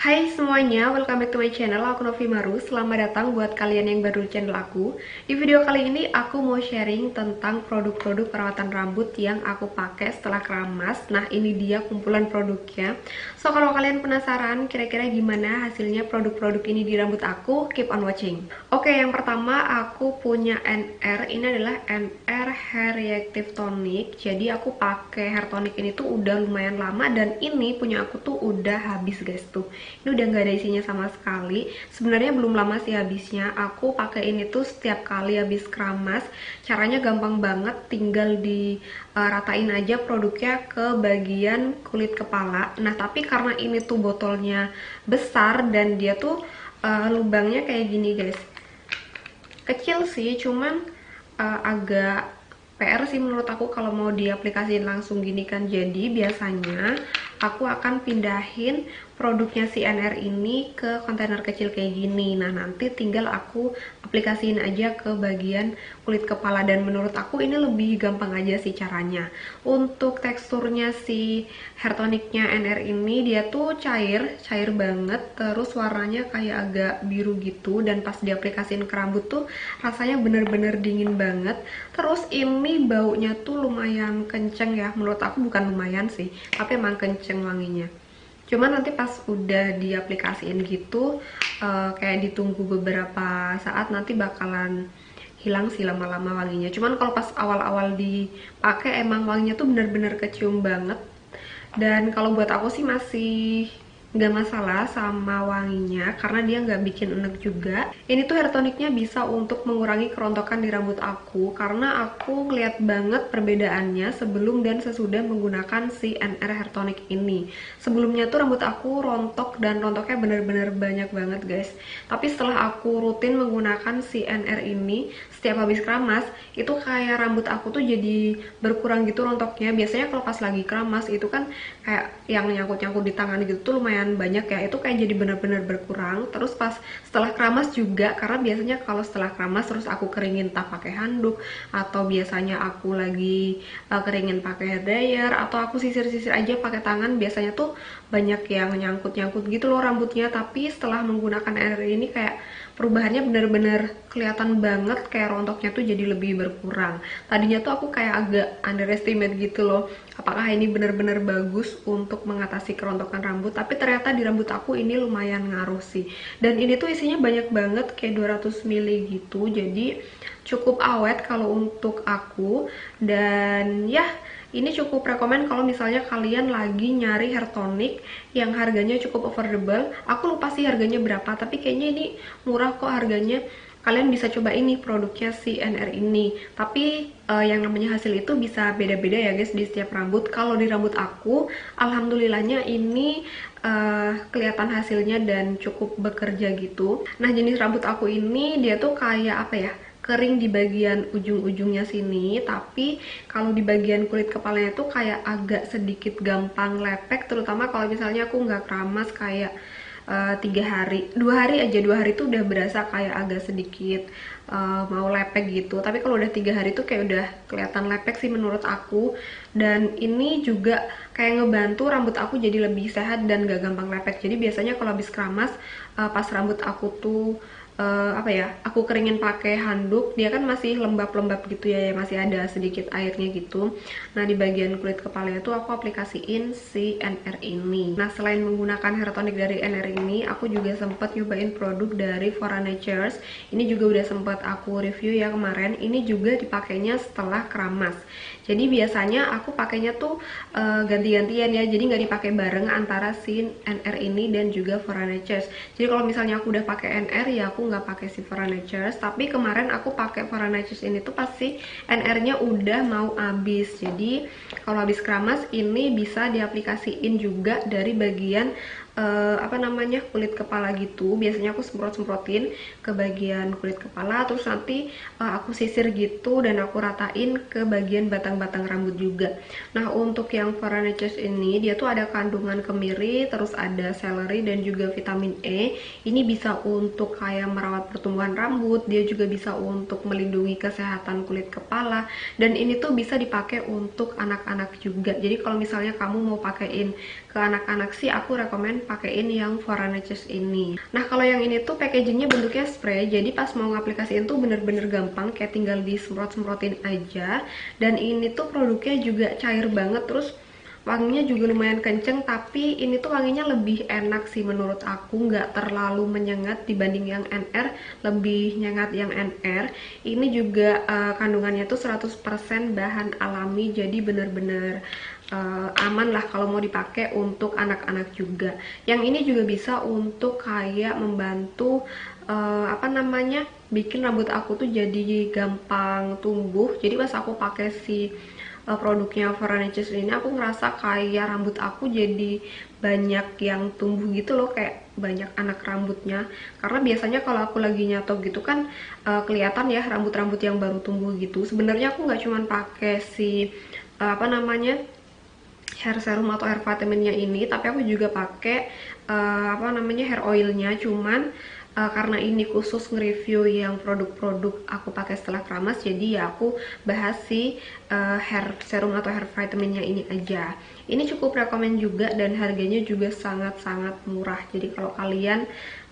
Hai semuanya, welcome back to my channel. Aku Novi Maru. Selamat datang buat kalian yang baru di channel aku. Di video kali ini aku mau sharing tentang produk-produk perawatan rambut yang aku pakai setelah keramas. Nah, ini dia kumpulan produknya. So, kalau kalian penasaran kira-kira gimana hasilnya produk-produk ini di rambut aku, keep on watching. Oke, yang pertama aku punya NR. Ini adalah NR Hair Reactive Tonic. Jadi aku pakai hair tonic ini tuh udah lumayan lama, dan ini punya aku tuh udah habis guys tuh. Ini udah nggak ada isinya sama sekali. Sebenarnya belum lama sih habisnya. Aku pakai ini tuh setiap kali habis keramas. Caranya gampang banget, tinggal di ratain aja produknya ke bagian kulit kepala. Nah, tapi karena ini tuh botolnya besar dan dia tuh lubangnya kayak gini guys. Kecil sih, cuman agak PR sih menurut aku kalau mau diaplikasiin langsung gini kan. Jadi biasanya aku akan pindahin produknya si NR ini ke kontainer kecil kayak gini. Nah, nanti tinggal aku aplikasiin aja ke bagian kulit kepala, dan menurut aku ini lebih gampang aja sih caranya. Untuk teksturnya si hair tonicnya NR ini, dia tuh cair banget, terus warnanya kayak agak biru gitu, dan pas diaplikasiin ke rambut tuh rasanya bener-bener dingin banget. Terus ini baunya tuh lumayan kenceng ya, menurut aku bukan lumayan sih, tapi emang kenceng wanginya. Cuman nanti pas udah diaplikasiin gitu, kayak ditunggu beberapa saat, nanti bakalan hilang sih lama-lama wanginya. Cuman kalau pas awal-awal dipakai emang wanginya tuh bener-bener kecium banget. Dan kalau buat aku sih masih nggak masalah sama wanginya, karena dia nggak bikin enek juga. Ini tuh hair tonicnya bisa untuk mengurangi kerontokan di rambut aku, karena aku ngeliat banget perbedaannya sebelum dan sesudah menggunakan si NR hair tonic ini. Sebelumnya tuh rambut aku rontok, dan rontoknya bener-bener banyak banget guys. Tapi setelah aku rutin menggunakan si NR ini setiap habis keramas, itu kayak rambut aku tuh jadi berkurang gitu rontoknya. Biasanya kalau pas lagi keramas itu kan kayak yang nyangkut-nyangkut di tangan gitu tuh lumayan banyak ya, itu kayak jadi bener-bener berkurang. Terus pas setelah keramas juga, karena biasanya kalau setelah keramas terus aku keringin tak pakai handuk, atau biasanya aku lagi keringin pakai hair dryer, atau aku sisir-sisir aja pakai tangan, biasanya tuh banyak yang nyangkut-nyangkut gitu loh rambutnya. Tapi setelah menggunakan air ini kayak perubahannya bener-bener kelihatan banget, kayak rontoknya tuh jadi lebih berkurang. Tadinya tuh aku kayak agak underestimate gitu loh, apakah ini bener-bener bagus untuk mengatasi kerontokan rambut, tapi ternyata di rambut aku ini lumayan ngaruh sih. Dan ini tuh isinya banyak banget, kayak 200 ml gitu, jadi cukup awet kalau untuk aku. Dan ya, ini cukup rekomen kalau misalnya kalian lagi nyari hair tonic yang harganya cukup affordable. Aku lupa sih harganya berapa, tapi kayaknya ini murah kok harganya. Kalian bisa coba ini produknya si NR ini. Tapi yang namanya hasil itu bisa beda-beda ya guys di setiap rambut. Kalau di rambut aku, alhamdulillahnya ini kelihatan hasilnya dan cukup bekerja gitu. Nah, jenis rambut aku ini dia tuh kayak apa ya, kering di bagian ujung-ujungnya sini, tapi kalau di bagian kulit kepalanya tuh kayak agak sedikit gampang lepek, terutama kalau misalnya aku nggak keramas kayak 3 hari, 2 hari tuh udah berasa kayak agak sedikit mau lepek gitu. Tapi kalau udah 3 hari tuh kayak udah kelihatan lepek sih menurut aku. Dan ini juga kayak ngebantu rambut aku jadi lebih sehat dan gak gampang lepek. Jadi biasanya kalau habis keramas, pas rambut aku tuh apa ya, aku keringin pakai handuk, dia kan masih lembab-lembab gitu ya, masih ada sedikit airnya gitu. Nah, di bagian kulit kepalanya tuh aku aplikasiin si NR ini. Nah, selain menggunakan hair tonic dari NR ini, aku juga sempat nyobain produk dari Fora Natures. Ini juga udah sempat aku review ya kemarin. Ini juga dipakainya setelah keramas. Jadi biasanya aku pakainya tuh ganti-gantian ya, jadi nggak dipakai bareng antara si NR ini dan juga Fora Natures. Jadi kalau misalnya aku udah pakai NR ya aku nggak pakai si Fora Natures, tapi kemarin aku pakai Fora Natures ini tuh pasti NR-nya udah mau habis. Jadi kalau habis keramas ini bisa diaplikasiin juga dari bagian apa namanya, kulit kepala gitu. Biasanya aku semprot-semprotin ke bagian kulit kepala, terus nanti aku sisir gitu dan aku ratain ke bagian batang-batang rambut juga. Nah, untuk yang Fora Natures ini dia tuh ada kandungan kemiri, terus ada seleri dan juga vitamin E. Ini bisa untuk kayak merawat pertumbuhan rambut, dia juga bisa untuk melindungi kesehatan kulit kepala, dan ini tuh bisa dipakai untuk anak-anak juga. Jadi kalau misalnya kamu mau pakein ke ke anak-anak sih aku rekomen pakein yang For Natures ini. Nah kalau yang ini tuh packagingnya bentuknya spray, jadi pas mau ngaplikasiin tuh bener-bener gampang, kayak tinggal disemprot-semprotin aja. Dan ini tuh produknya juga cair banget, terus wanginya juga lumayan kenceng, tapi ini tuh wanginya lebih enak sih menurut aku, nggak terlalu menyengat dibanding yang NR, lebih nyengat yang NR. Ini juga kandungannya tuh 100% bahan alami, jadi bener-bener aman lah kalau mau dipakai untuk anak-anak juga. Yang ini juga bisa untuk kayak membantu apa namanya, bikin rambut aku tuh jadi gampang tumbuh. Jadi pas aku pakai si produknya For Natures ini, aku ngerasa kayak rambut aku jadi banyak yang tumbuh gitu loh, kayak banyak anak rambutnya. Karena biasanya kalau aku lagi nyatok gitu kan kelihatan ya rambut-rambut yang baru tumbuh gitu. Sebenarnya aku nggak cuman pakai si apa namanya, hair serum atau hair vitaminnya ini, tapi aku juga pakai apa namanya, hair oilnya. Cuman karena ini khusus nge-review yang produk-produk aku pakai setelah keramas, jadi ya aku bahas si hair serum atau hair vitaminnya ini aja. Ini cukup rekomen juga dan harganya juga sangat-sangat murah. Jadi kalau kalian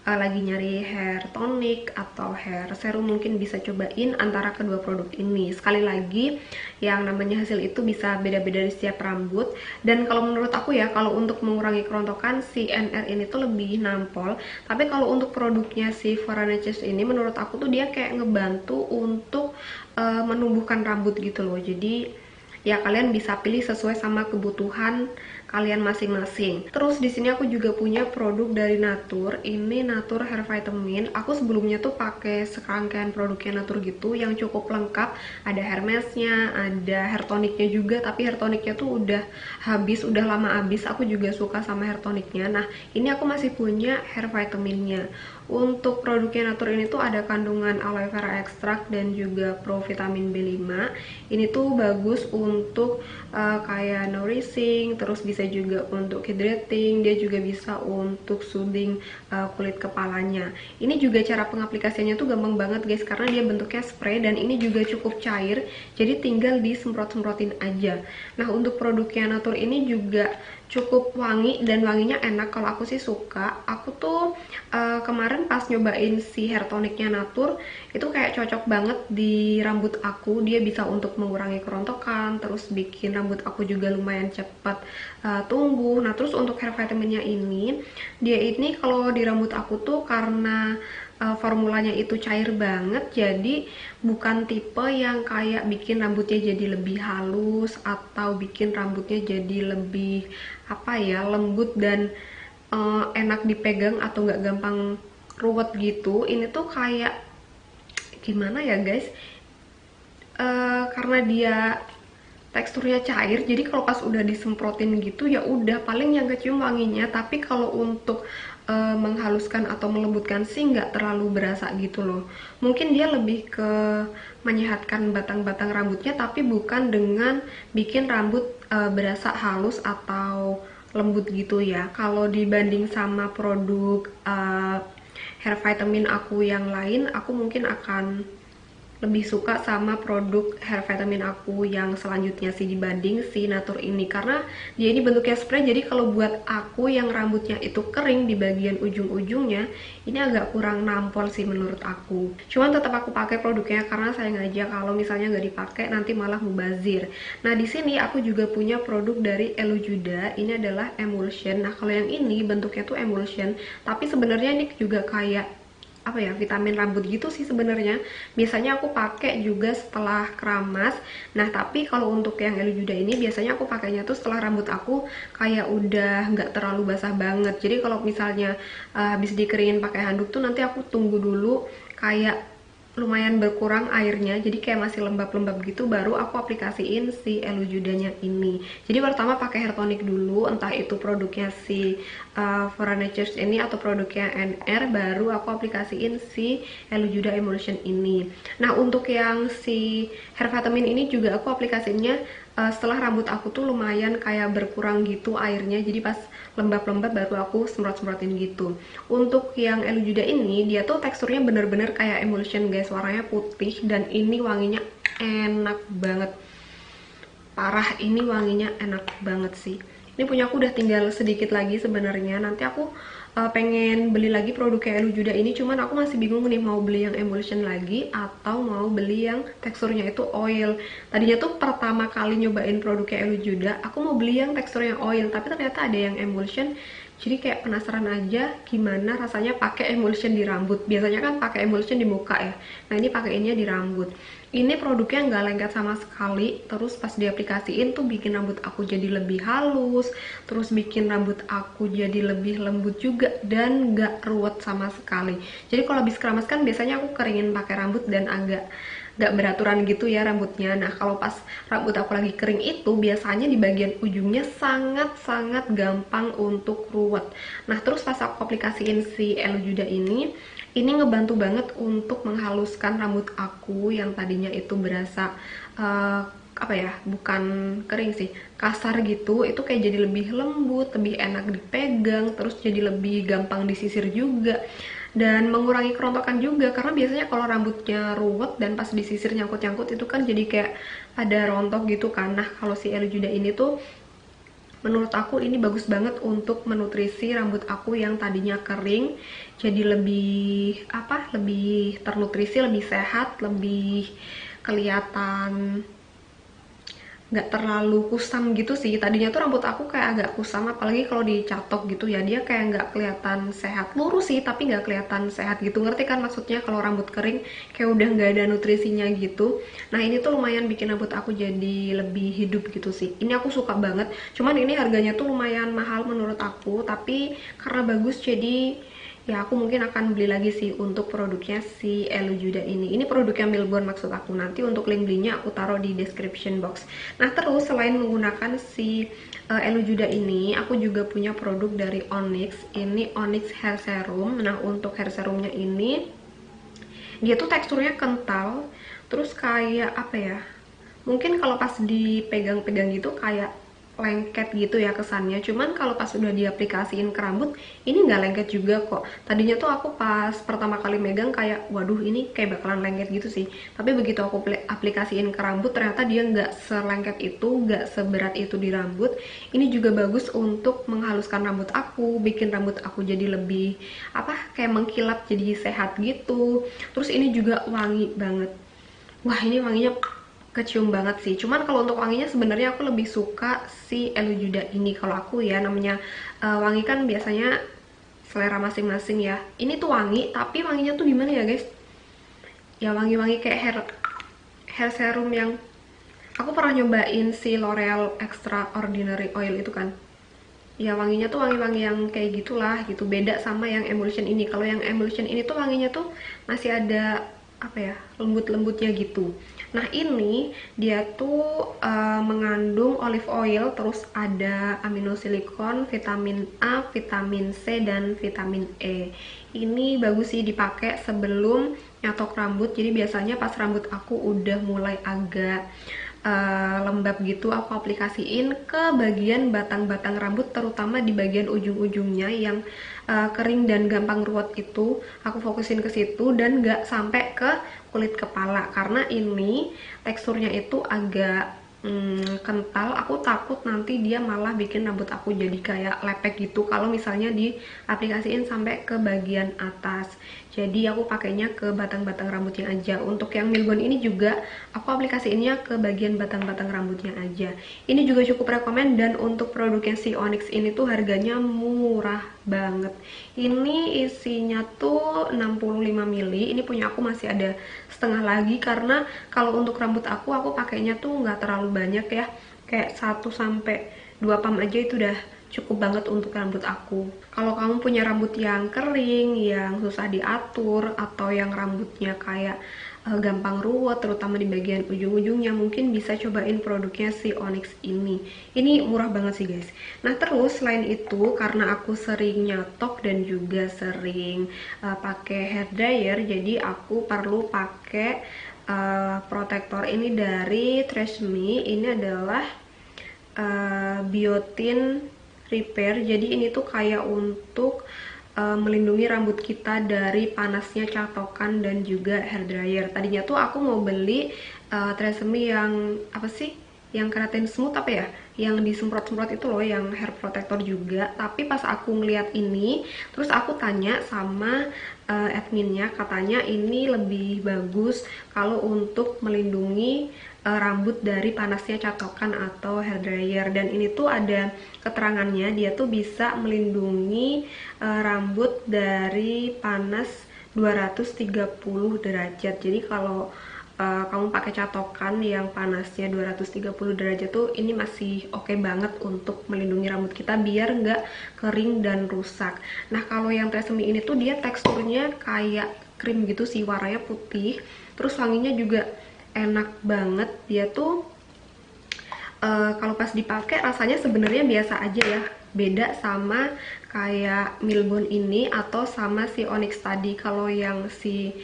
lagi nyari hair tonic atau hair serum, mungkin bisa cobain antara kedua produk ini. Sekali lagi, yang namanya hasil itu bisa beda-beda di setiap rambut. Dan kalau menurut aku ya, kalau untuk mengurangi kerontokan, si NR ini tuh lebih nampol. Tapi kalau untuk produknya si For Natures ini, menurut aku tuh dia kayak ngebantu untuk menumbuhkan rambut gitu loh. Jadi ya kalian bisa pilih sesuai sama kebutuhan kalian masing-masing. Terus di sini aku juga punya produk dari Natur. Ini Natur Hair Vitamin. Aku sebelumnya tuh pakai serangkaian produknya Natur gitu yang cukup lengkap. Ada hair masknya, ada hair tonicnya juga, tapi hair tonicnya tuh udah habis, udah lama habis. Aku juga suka sama hair tonicnya. Nah, ini aku masih punya hair vitaminnya. Untuk produknya Natur ini tuh ada kandungan aloe vera extract dan juga provitamin B5. Ini tuh bagus untuk kayak nourishing, terus bisa juga untuk hydrating, dia juga bisa untuk soothing kulit kepalanya. Ini juga cara pengaplikasiannya tuh gampang banget guys, karena dia bentuknya spray dan ini juga cukup cair, jadi tinggal disemprot-semprotin aja. Nah untuk produknya Natur ini juga cukup wangi dan wanginya enak, kalau aku sih suka. Aku tuh kemarin pas nyobain si hair tonicnya Natur, itu kayak cocok banget di rambut aku. Dia bisa untuk mengurangi kerontokan, terus bikin rambut aku juga lumayan cepat tumbuh. Nah terus untuk hair vitaminnya ini, dia ini kalau di rambut aku tuh karena formulanya itu cair banget, jadi bukan tipe yang kayak bikin rambutnya jadi lebih halus atau bikin rambutnya jadi lebih apa ya, lembut dan enak dipegang atau nggak gampang ruwet gitu. Ini tuh kayak gimana ya guys, karena dia teksturnya cair, jadi kalau pas udah disemprotin gitu ya udah paling yang kecium wanginya. Tapi kalau untuk menghaluskan atau melembutkan sih nggak terlalu berasa gitu loh. Mungkin dia lebih ke menyehatkan batang-batang rambutnya, tapi bukan dengan bikin rambut berasa halus atau lembut gitu ya. Kalau dibanding sama produk hair vitamin aku yang lain, aku mungkin akan lebih suka sama produk hair vitamin aku yang selanjutnya sih dibanding si Natur ini, karena dia ini bentuknya spray. Jadi kalau buat aku yang rambutnya itu kering di bagian ujung-ujungnya, ini agak kurang nampol sih menurut aku. Cuman tetap aku pakai produknya karena sayang aja kalau misalnya nggak dipakai nanti malah mubazir. Nah di sini aku juga punya produk dari Elujuda. Ini adalah emulsion. Nah kalau yang ini bentuknya tuh emulsion, tapi sebenarnya ini juga kayak apa ya, vitamin rambut gitu sih sebenarnya. Biasanya aku pakai juga setelah keramas. Nah tapi kalau untuk yang Elujuda ini biasanya aku pakainya tuh setelah rambut aku kayak udah nggak terlalu basah banget. Jadi kalau misalnya habis dikeringin pakai handuk tuh nanti aku tunggu dulu kayak lumayan berkurang airnya, jadi kayak masih lembab-lembab gitu, baru aku aplikasiin si Elujudanya ini. Jadi pertama pakai hair tonic dulu, entah itu produknya si For Natures ini atau produknya NR, baru aku aplikasiin si Elujuda Emulsion ini. Nah untuk yang si hair vitamin ini juga aku aplikasinya setelah rambut aku tuh lumayan kayak berkurang gitu airnya, jadi pas lembab-lembab baru aku semprot-semprotin gitu. Untuk yang Elujuda ini dia tuh teksturnya bener-bener kayak emulsion guys, warnanya putih dan ini wanginya enak banget, parah, ini wanginya enak banget sih. Ini punya aku udah tinggal sedikit lagi sebenarnya. Nanti aku pengen beli lagi produk kayak Elu Juda ini, cuman aku masih bingung nih mau beli yang emulsion lagi atau mau beli yang teksturnya itu oil. Tadinya tuh pertama kali nyobain produk kayak Elu Juda, aku mau beli yang teksturnya oil, tapi ternyata ada yang emulsion. Jadi kayak penasaran aja gimana rasanya pakai emulsion di rambut. Biasanya kan pakai emulsion di muka ya. Nah ini pakaiinnya di rambut. Ini produknya nggak lengket sama sekali. Terus pas diaplikasiin tuh bikin rambut aku jadi lebih halus. Terus bikin rambut aku jadi lebih lembut juga dan nggak ruwet sama sekali. Jadi kalau habis keramas kan biasanya aku keringin pakai rambut dan agak nggak beraturan gitu ya rambutnya. Nah kalau pas rambut aku lagi kering itu biasanya di bagian ujungnya sangat-sangat gampang untuk ruwet. Nah terus pas aku aplikasiin si Elu Juda ini ngebantu banget untuk menghaluskan rambut aku yang tadinya itu berasa apa ya, bukan kering sih, kasar gitu. Itu kayak jadi lebih lembut, lebih enak dipegang, terus jadi lebih gampang disisir juga dan mengurangi kerontokan juga, karena biasanya kalau rambutnya ruwet dan pas disisir nyangkut-nyangkut itu kan jadi kayak ada rontok gitu kan. Nah kalau si Elu Juda ini tuh menurut aku ini bagus banget untuk menutrisi rambut aku yang tadinya kering jadi lebih apa, lebih ternutrisi, lebih sehat, lebih kelihatan nggak terlalu kusam gitu sih. Tadinya tuh rambut aku kayak agak kusam, apalagi kalau dicatok gitu ya, dia kayak nggak kelihatan sehat. Lurus sih tapi nggak kelihatan sehat gitu, ngerti kan maksudnya kalau rambut kering kayak udah nggak ada nutrisinya gitu. Nah ini tuh lumayan bikin rambut aku jadi lebih hidup gitu sih. Ini aku suka banget, cuman ini harganya tuh lumayan mahal menurut aku, tapi karena bagus jadi ya aku mungkin akan beli lagi sih untuk produknya si Elu Juda ini. Ini produknya Milborn maksud aku. Nanti untuk link belinya aku taruh di description box. Nah terus selain menggunakan si Elu Juda ini, aku juga punya produk dari Onyx. Ini Onyx Hair Serum. Nah untuk hair serumnya ini dia tuh teksturnya kental, terus kayak apa ya, mungkin kalau pas dipegang-pegang gitu kayak lengket gitu ya kesannya. Cuman kalau pas udah diaplikasiin ke rambut ini nggak lengket juga kok. Tadinya tuh aku pas pertama kali megang kayak waduh ini kayak bakalan lengket gitu sih, tapi begitu aku aplikasiin ke rambut ternyata dia nggak selengket itu, nggak seberat itu di rambut. Ini juga bagus untuk menghaluskan rambut aku, bikin rambut aku jadi lebih apa, kayak mengkilap jadi sehat gitu. Terus ini juga wangi banget. Wah ini wanginya kecium banget sih. Cuman kalau untuk wanginya sebenarnya aku lebih suka si Elu Juda ini. Kalau aku ya, namanya wangi kan biasanya selera masing-masing ya. Ini tuh wangi, tapi wanginya tuh gimana ya guys? Ya wangi-wangi kayak hair serum yang aku pernah nyobain si L'Oreal Extraordinary Oil itu kan. Ya wanginya tuh wangi-wangi yang kayak gitulah gitu. Beda sama yang emulsion ini. Kalau yang emulsion ini tuh wanginya tuh masih ada apa ya, lembut-lembutnya gitu. Nah ini dia tuh mengandung olive oil, terus ada aminosilikon, vitamin A, vitamin C, dan vitamin E. Ini bagus sih dipakai sebelum nyatok rambut. Jadi biasanya pas rambut aku udah mulai agak lembab gitu, aku aplikasiin ke bagian batang-batang rambut, terutama di bagian ujung-ujungnya yang kering dan gampang ruwet itu. Aku fokusin ke situ dan nggak sampai ke kulit kepala, karena ini teksturnya itu agak kental. Aku takut nanti dia malah bikin rambut aku jadi kayak lepek gitu kalau misalnya diaplikasiin sampai ke bagian atas. Jadi aku pakainya ke batang-batang rambutnya aja. Untuk yang Milborn ini juga aku aplikasiinnya ke bagian batang-batang rambutnya aja. Ini juga cukup rekomen, dan untuk produknya si Onyx ini tuh harganya murah banget. Ini isinya tuh 65 ml. Ini punya aku masih ada setengah lagi, karena kalau untuk rambut aku pakainya tuh nggak terlalu banyak ya. Kayak 1-2 pump aja itu udah cukup banget untuk rambut aku. Kalau kamu punya rambut yang kering, yang susah diatur, atau yang rambutnya kayak gampang ruwet, terutama di bagian ujung-ujungnya, mungkin bisa cobain produknya si Onyx ini. Ini murah banget sih guys. Nah terus selain itu, karena aku sering nyatok dan juga sering pakai hair dryer, jadi aku perlu pakai protektor ini dari Tresemme. Ini adalah biotin repair. Jadi ini tuh kayak untuk melindungi rambut kita dari panasnya catokan dan juga hair dryer. Tadinya tuh aku mau beli Tresemme yang apa sih, yang keratin smooth apa ya, yang disemprot-semprot itu loh, yang hair protector juga. Tapi pas aku ngeliat ini, terus aku tanya sama adminnya, katanya ini lebih bagus kalau untuk melindungi rambut dari panasnya catokan atau hair dryer. Dan ini tuh ada keterangannya, dia tuh bisa melindungi rambut dari panas 230 derajat. Jadi kalau kamu pakai catokan yang panasnya 230 derajat tuh ini masih oke banget untuk melindungi rambut kita biar nggak kering dan rusak. Nah kalau yang Tresemme ini tuh dia teksturnya kayak krim gitu sih, warnanya putih, terus wanginya juga enak banget. Dia tuh kalau pas dipakai rasanya sebenarnya biasa aja ya, beda sama kayak Milbon ini atau sama si Onyx tadi. Kalau yang si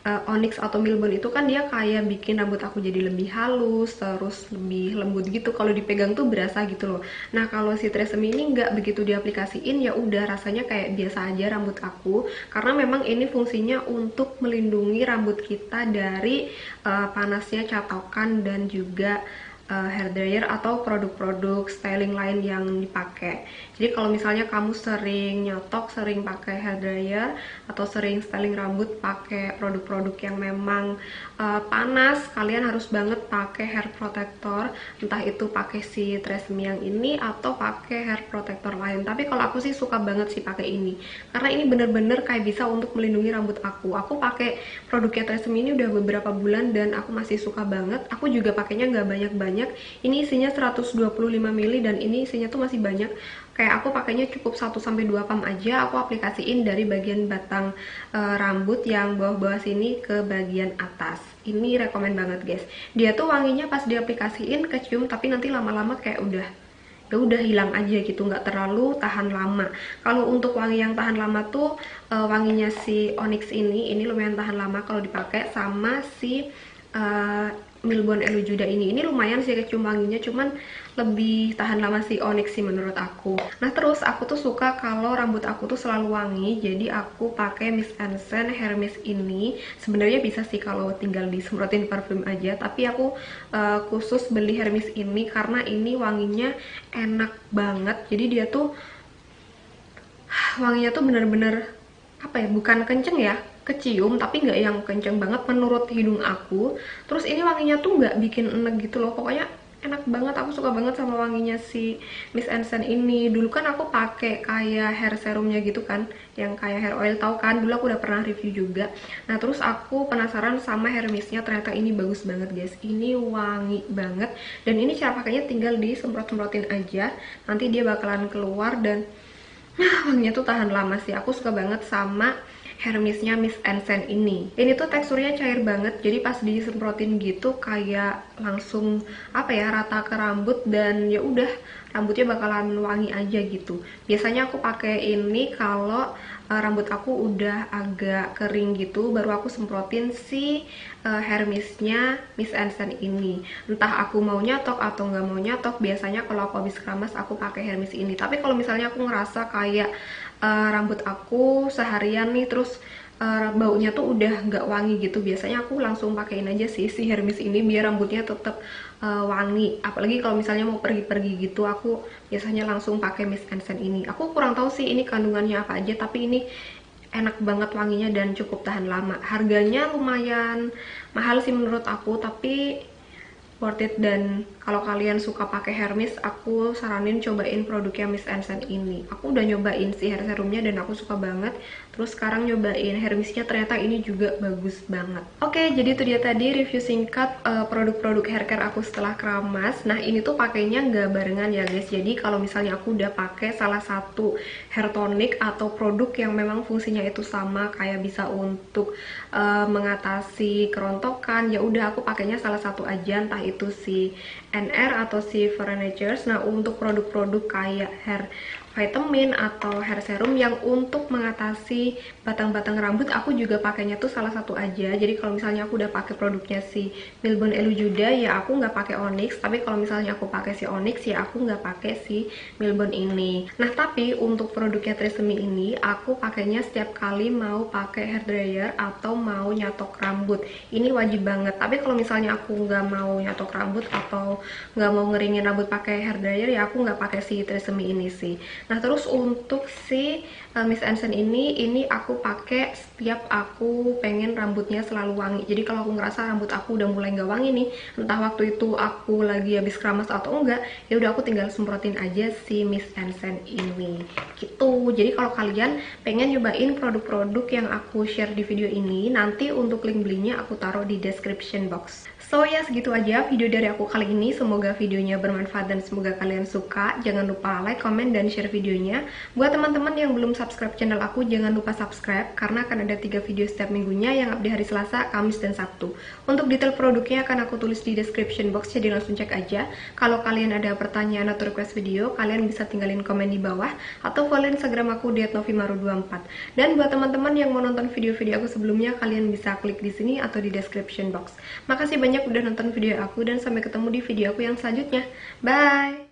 Onyx atau Milbon itu kan dia kayak bikin rambut aku jadi lebih halus, terus lebih lembut gitu, kalau dipegang tuh berasa gitu loh. Nah kalau si Tresemme ini nggak begitu diaplikasiin, ya udah rasanya kayak biasa aja rambut aku, karena memang ini fungsinya untuk melindungi rambut kita dari panasnya catokan dan juga hair dryer atau produk-produk styling lain yang dipakai. Jadi kalau misalnya kamu sering nyotok, sering pakai hair dryer atau sering styling rambut pakai produk-produk yang memang panas, kalian harus banget pakai hair protector, entah itu pakai si Tresemme yang ini atau pakai hair protector lain. Tapi kalau aku sih suka banget sih pakai ini, karena ini bener-bener kayak bisa untuk melindungi rambut aku. Aku pakai produknya Tresemme ini udah beberapa bulan dan aku masih suka banget. Aku juga pakainya nggak banyak-banyak. Ini isinya 125 ml dan ini isinya tuh masih banyak. Kayak aku pakainya cukup 1-2 pump aja. Aku aplikasiin dari bagian batang rambut yang bawah-bawah sini ke bagian atas. Ini rekomen banget guys. Dia tuh wanginya pas diaplikasiin kecium, tapi nanti lama-lama kayak udah hilang aja gitu, nggak terlalu tahan lama. Kalau untuk wangi yang tahan lama tuh wanginya si Onyx ini lumayan tahan lama kalau dipakai, sama si Milbon Elujuda ini lumayan sih kecium wanginya, cuman lebih tahan lama si Onyx sih menurut aku. Nah terus aku tuh suka kalau rambut aku tuh selalu wangi, jadi aku pakai Miss Ansen Hair Mist ini. Sebenarnya bisa sih kalau tinggal disemprotin parfum aja, tapi aku khusus beli Hair Mist ini karena ini wanginya enak banget. Jadi dia tuh wanginya tuh bener-bener apa ya, bukan kenceng ya, kecium tapi nggak yang kenceng banget menurut hidung aku. Terus ini wanginya tuh nggak bikin enek gitu loh, pokoknya enak banget. Aku suka banget sama wanginya si Miss Ansen ini. Dulu kan aku pakai kayak hair serumnya gitu kan, yang kayak hair oil, tahu kan, dulu aku udah pernah review juga. Nah terus aku penasaran sama hair mistnya, ternyata ini bagus banget guys. Ini wangi banget dan ini cara pakainya tinggal disemprot-semprotin aja, nanti dia bakalan keluar dan wanginya tuh tahan lama sih. Aku suka banget sama hair mistnya Miss Ansen ini. Ini tuh teksturnya cair banget, jadi pas disemprotin gitu kayak langsung apa ya, rata ke rambut dan ya udah rambutnya bakalan wangi aja gitu. Biasanya aku pakai ini kalau rambut aku udah agak kering gitu, baru aku semprotin si hair mistnya Miss Ansen ini. Entah aku mau nyatok atau nggak mau nyatok, biasanya kalau aku habis keramas aku pakai hair mist ini. Tapi kalau misalnya aku ngerasa kayak rambut aku seharian nih terus baunya tuh udah nggak wangi gitu, biasanya aku langsung pakein aja sih si hair mist ini biar rambutnya tetap wangi. Apalagi kalau misalnya mau pergi-pergi gitu, aku biasanya langsung pakai Miss Ansen ini. Aku kurang tahu sih ini kandungannya apa aja, tapi ini enak banget wanginya dan cukup tahan lama. Harganya lumayan mahal sih menurut aku, tapi worth it. Dan kalau kalian suka pakai hair mist, aku saranin cobain produknya Miss Ansen ini. Aku udah nyobain si hair serumnya dan aku suka banget. Terus sekarang nyobain hair mistnya, ternyata ini juga bagus banget. Oke, jadi itu dia tadi review singkat produk-produk hair care aku setelah keramas. Nah ini tuh pakainya nggak barengan ya guys. Jadi kalau misalnya aku udah pakai salah satu hair tonic atau produk yang memang fungsinya itu sama, kayak bisa untuk mengatasi kerontokan, ya udah aku pakainya salah satu aja, entah itu si NR atau si Foreigners. Nah untuk produk-produk kayak hair vitamin atau hair serum yang untuk mengatasi batang-batang rambut. Aku juga pakainya tuh salah satu aja. Jadi kalau misalnya aku udah pakai produknya si Milbon Elujuda ya aku nggak pakai Onyx, tapi kalau misalnya aku pakai si Onyx ya aku nggak pakai si Milbon ini. Nah tapi untuk produknya Tresemme ini aku pakainya setiap kali mau pakai hair dryer atau mau nyatok rambut. Ini wajib banget. Tapi kalau misalnya aku nggak mau nyatok rambut atau nggak mau ngeringin rambut pakai hair dryer ya aku nggak pakai si Tresemme ini sih. Nah terus untuk si Miss Anson ini aku pakai setiap aku pengen rambutnya selalu wangi. Jadi kalau aku ngerasa rambut aku udah mulai nggak wangi nih, entah waktu itu aku lagi habis keramas atau enggak, ya udah aku tinggal semprotin aja si Miss Anson ini gitu. Jadi kalau kalian pengen nyobain produk-produk yang aku share di video ini, nanti untuk link belinya aku taruh di description box. So ya segitu aja video dari aku kali ini. Semoga videonya bermanfaat dan semoga kalian suka. Jangan lupa like, comment, dan share videonya. Buat teman-teman yang belum subscribe channel aku, jangan lupa subscribe karena akan ada 3 video setiap minggunya yang update hari Selasa, Kamis, dan Sabtu. Untuk detail produknya akan aku tulis di description box, jadi langsung cek aja. Kalau kalian ada pertanyaan atau request video, kalian bisa tinggalin komen di bawah atau follow Instagram aku di @novimaru24. Dan buat teman-teman yang mau nonton video-video aku sebelumnya, kalian bisa klik di sini atau di description box. Makasih banyak udah nonton video aku dan sampai ketemu di video aku yang selanjutnya. Bye!